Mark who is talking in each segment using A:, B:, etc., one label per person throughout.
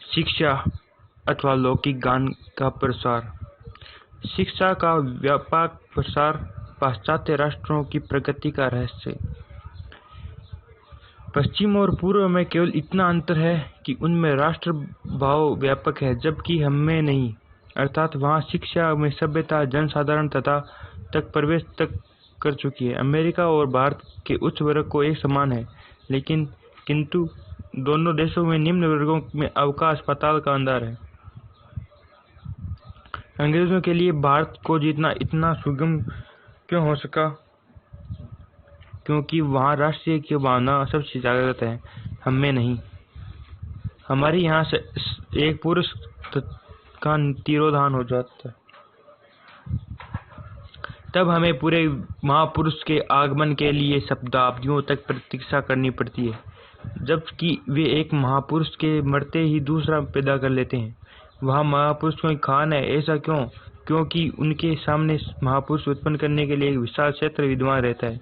A: शिक्षा अथवा लौकिक ज्ञान का प्रसार। शिक्षा का व्यापक प्रसार पाश्चात्य राष्ट्रों की प्रगति का रहस्य। पश्चिम और पूर्व में केवल इतना अंतर है कि उनमें राष्ट्र भाव व्यापक है, जबकि हमें नहीं, अर्थात वहाँ शिक्षा में सभ्यता जनसाधारण तक प्रवेश तक कर चुकी है। अमेरिका और भारत के उच्च वर्ग को एक समान है, किंतु दोनों देशों में निम्न वर्गों में अवकाश पाताल का अंतर है। अंग्रेजों के लिए भारत को जीतना इतना सुगम क्यों हो सका? क्योंकि वहाँ राष्ट्रीय की भावना सबसे जागृत है, हमें नहीं। हमारे यहाँ से एक पुरुष का तिरोधान हो जाता है, तब हमें पूरे महापुरुष के आगमन के लिए शताब्दियों तक प्रतीक्षा करनी पड़ती है, जबकि वे एक महापुरुष के मरते ही दूसरा पैदा कर लेते हैं। वहाँ महापुरुषों की खान है। ऐसा क्यों? क्योंकि उनके सामने महापुरुष उत्पन्न करने के लिए एक विशाल क्षेत्र विद्यमान रहता है।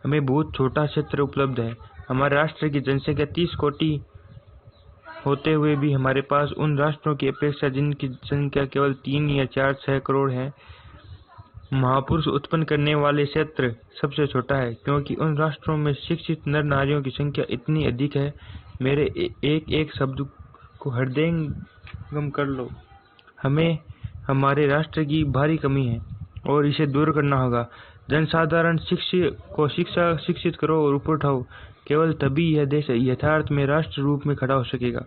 A: हमें बहुत छोटा क्षेत्र उपलब्ध है। हमारे राष्ट्र की जनसंख्या 30 कोटि होते हुए भी हमारे पास उन राष्ट्रों की अपेक्षा जिनकी संख्या केवल 3 या 4-6 करोड़ है, महापुरुष उत्पन्न करने वाले क्षेत्र सबसे छोटा है, क्योंकि उन राष्ट्रों में शिक्षित नर नारियों की संख्या इतनी अधिक है। मेरे एक एक शब्द को हृदयंगम कर लो। हमें हमारे राष्ट्र की भारी कमी है और इसे दूर करना होगा। जनसाधारण शिक्षित करो और ऊपर उठाओ। केवल तभी यह देश यथार्थ में राष्ट्र रूप में खड़ा हो सकेगा।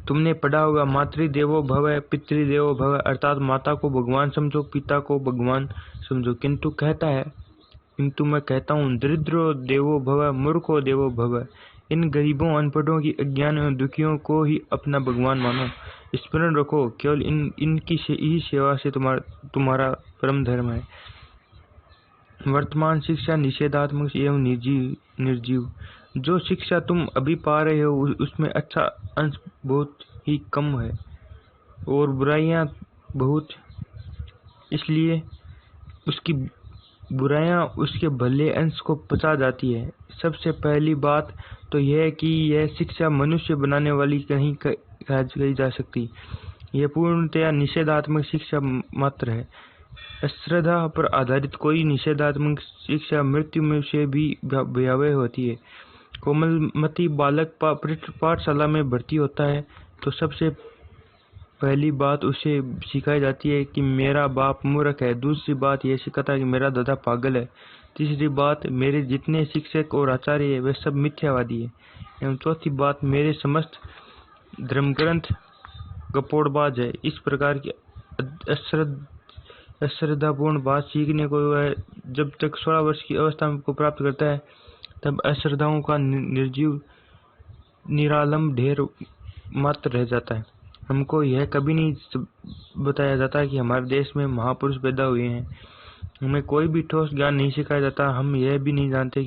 A: तुमने पढ़ा होगा, मातृदेवो भव पितृदेवो भव, अर्थात माता को भगवान समझो, पिता को भगवान समझो। किंतु मैं कहता हूँ, दरिद्रो देवो भव, मूर्खो देवो भव। इन गरीबों, अनपढ़ों की, अज्ञान एवं दुखियों को ही अपना भगवान मानो। स्मरण रखो, केवल इनकी ही सेवा से तुम्हारा परम धर्म है। वर्तमान शिक्षा निषेधात्मक एवं निर्जीव। जो शिक्षा तुम अभी पा रहे हो उसमें अच्छा अंश बहुत ही कम है और बुराइयां बहुत, इसलिए उसकी बुराइयां उसके भले अंश को पचा जाती है। सबसे पहली बात तो यह है कि यह शिक्षा मनुष्य बनाने वाली नहीं कही जा सकती। यह पूर्णतया निषेधात्मक शिक्षा मात्र है। अश्रद्धा पर आधारित कोई निषेधात्मक शिक्षा मृत्यु में से भी भयावह होती है। कोमलमती बालक पाठशाला में भर्ती होता है तो सबसे पहली बात उसे सिखाई जाती है कि मेरा बाप मूर्ख है। दूसरी बात यह सिखाता है कि मेरा दादा पागल है। तीसरी बात, मेरे जितने शिक्षक और आचार्य हैं वे सब मिथ्यावादी है। एवं चौथी बात, मेरे समस्त धर्मग्रंथ गपोड़बाज है। इस प्रकार की अश्रद्धापूर्ण बात सीखने को वह जब तक 16 वर्ष की अवस्था को प्राप्त करता है तब अश्रद्धाओं का निर्जीव निरालंब ढेर मात्र रह जाता है। हमको यह कभी नहीं बताया जाता कि हमारे देश में महापुरुष पैदा हुए हैं। हमें कोई भी ठोस ज्ञान नहीं सिखाया जाता। हम यह भी नहीं जानते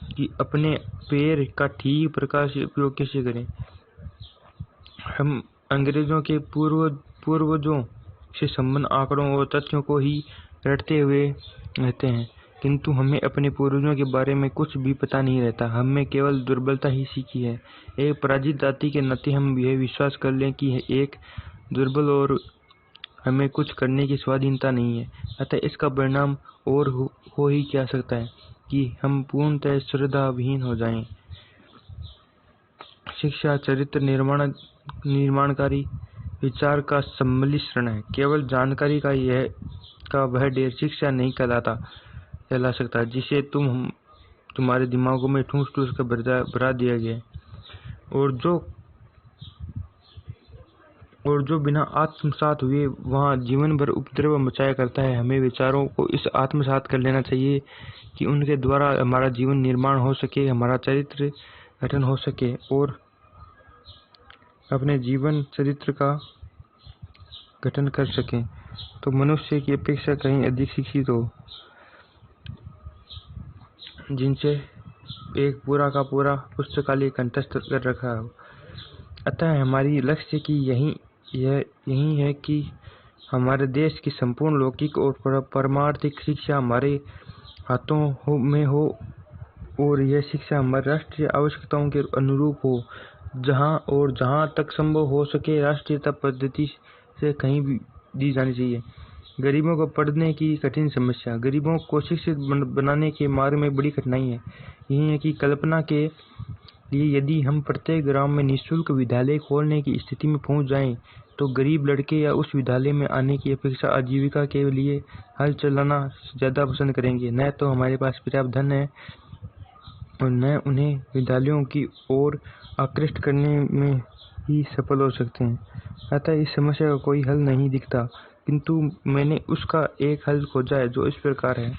A: कि अपने पैर का ठीक प्रकार से उपयोग कैसे करें। हम अंग्रेजों के पूर्वजों से संबंध आंकड़ों और तथ्यों को ही रटते हुए रहते हैं, किंतु हमें अपने पूर्वजों के बारे में कुछ भी पता नहीं रहता। हमने केवल दुर्बलता ही सीखी है। एक पराजित जाति के नाते हम यह विश्वास कर लें कि एक दुर्बल और हमें कुछ करने की स्वाधीनता नहीं है। अतः इसका परिणाम और हो ही क्या सकता है कि हम पूर्णतः श्रद्धाविहीन हो जाएं। शिक्षा चरित्र निर्माणकारी विचार का सम्मिश्रण है। केवल जानकारी का वह ढेर शिक्षा नहीं कहला सकता जिसे तुम्हारे दिमागों में ठूस कर भरा दिया गया और जो बिना आत्मसात हुए वहाँ जीवन भर उपद्रव मचाया करता है। हमें विचारों को इस आत्मसात कर लेना चाहिए कि उनके द्वारा हमारा जीवन निर्माण हो सके, हमारा चरित्र गठन हो सके और अपने जीवन चरित्र का गठन कर सकें तो मनुष्य की अपेक्षा कहीं अधिक शिक्षित हो, जिनसे एक पूरा का पूरा पुस्तकालय कंठस्थ कर रखा हो। अतः हमारी लक्ष्य की यही है कि हमारे देश की संपूर्ण लौकिक और परमार्थिक शिक्षा हमारे हाथों में हो और यह शिक्षा हमारी राष्ट्रीय आवश्यकताओं के अनुरूप हो। जहां तक संभव हो सके राष्ट्रीयता पद्धति से कहीं भी दी जानी चाहिए। गरीबों को पढ़ने की कठिन समस्या। गरीबों को शिक्षित बनाने के मार्ग में बड़ी कठिनाई है। यही है कि कल्पना के लिए यदि हम प्रत्येक ग्राम में निःशुल्क विद्यालय खोलने की स्थिति में पहुंच जाएं, तो गरीब लड़के या उस विद्यालय में आने की अपेक्षा आजीविका के लिए हल चलाना ज़्यादा पसंद करेंगे। न तो हमारे पास पर्याप्त धन है और न उन्हें विद्यालयों की ओर आकृष्ट करने में ही सफल हो सकते हैं। अतः इस समस्या का कोई हल नहीं दिखता, किंतु मैंने उसका एक हल खोजा है जो इस प्रकार है।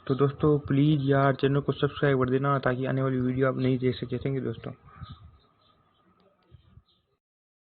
A: तो दोस्तों प्लीज़ यार चैनल को सब्सक्राइब कर देना ताकि आने वाली वीडियो आप नहीं देख सके। थैंक यू दोस्तों।